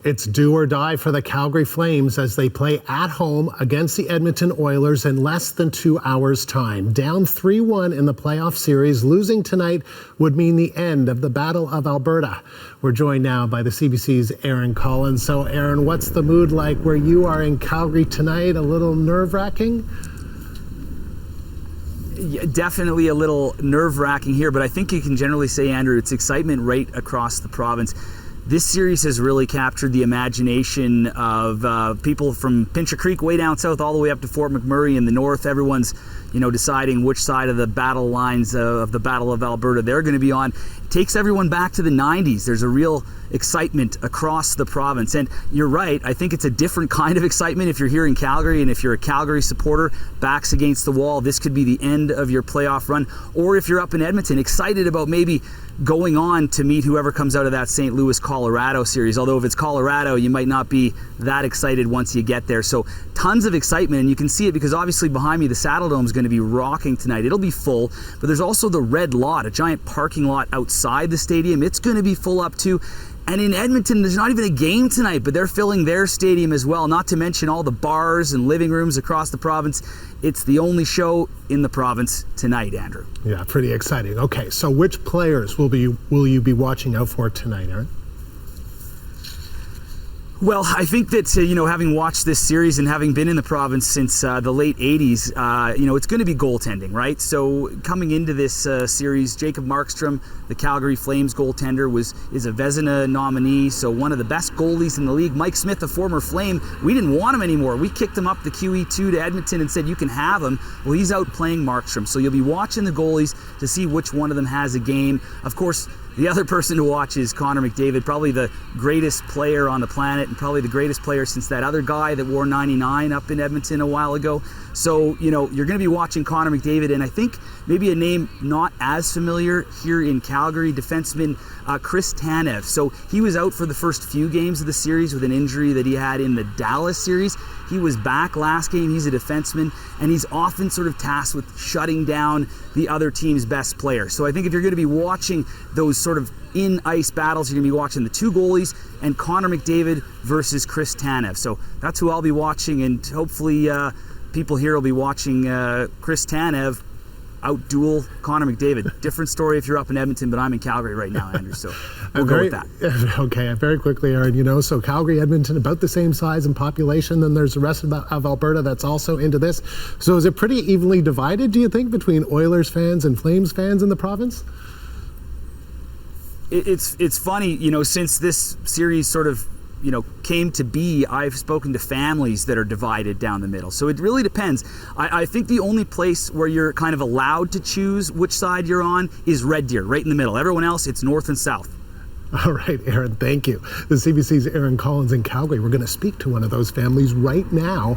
It's do or die for the Calgary Flames as they play at home against the Edmonton Oilers in less than 2 hours' time. Down 3-1 in the playoff series, losing tonight would mean the end of the Battle of Alberta. We're joined now by the CBC's Aaron Collins. So, Aaron, what's the mood like where you are in Calgary tonight? A little nerve-wracking? Yeah, definitely a little nerve-wracking here, but I think you can generally say, Andrew, it's excitement right across the province. This series has really captured the imagination of people from Pincher Creek way down south all the way up to Fort McMurray in the north. Everyone's, deciding which side of the battle lines of the Battle of Alberta they're going to be on. It takes everyone back to the 90s. There's a real excitement across the province. And you're right, I think it's a different kind of excitement if you're here in Calgary, and if you're a Calgary supporter, backs against the wall, this could be the end of your playoff run. Or if you're up in Edmonton, excited about maybe going on to meet whoever comes out of that St. Louis, Colorado series. Although if it's Colorado, you might not be that excited once you get there. So tons of excitement, and you can see it because obviously behind me, the Saddledome is going to be rocking tonight. It'll be full, but there's also the Red Lot, a giant parking lot outside the stadium. It's going to be full up too. And in Edmonton, there's not even a game tonight, but they're filling their stadium as well, not to mention all the bars and living rooms across the province. It's the only show in the province tonight, Andrew. Yeah, pretty exciting. Okay, so which players will you be watching out for tonight, Aaron? Well, I think that, having watched this series and having been in the province since the late 80s, it's going to be goaltending, right? So coming into this series, Jacob Markstrom, the Calgary Flames goaltender, is a Vezina nominee, so one of the best goalies in the league. Mike Smith, a former Flame, we didn't want him anymore. We kicked him up the QE2 to Edmonton and said, you can have him. Well, he's out playing Markstrom, so you'll be watching the goalies to see which one of them has a game. Of course, the other person to watch is Connor McDavid, probably the greatest player on the planet and probably the greatest player since that other guy that wore 99 up in Edmonton a while ago. So, you're going to be watching Connor McDavid, and I think maybe a name not as familiar here in Calgary, defenseman Chris Tanev. So he was out for the first few games of the series with an injury that he had in the Dallas series. He was back last game. He's a defenseman, and he's often sort of tasked with shutting down the other team's best player. So I think if you're going to be watching those sort of in-ice battles, you're going to be watching the two goalies and Connor McDavid versus Chris Tanev. So that's who I'll be watching, and hopefully people here will be watching Chris Tanev outduel Connor McDavid. Different story if you're up in Edmonton, but I'm in Calgary right now, Andrew, so we'll go with that. Okay, very quickly, Aaron, so Calgary, Edmonton, about the same size and population, then there's the rest of Alberta that's also into this. So is it pretty evenly divided, do you think, between Oilers fans and Flames fans in the province? It's funny, since this series sort of came to be, I've spoken to families that are divided down the middle. So it really depends. I think the only place where you're kind of allowed to choose which side you're on is Red Deer, right in the middle. Everyone else, it's north and south. All right, Aaron, thank you. The CBC's Aaron Collins in Calgary. We're going to speak to one of those families right now.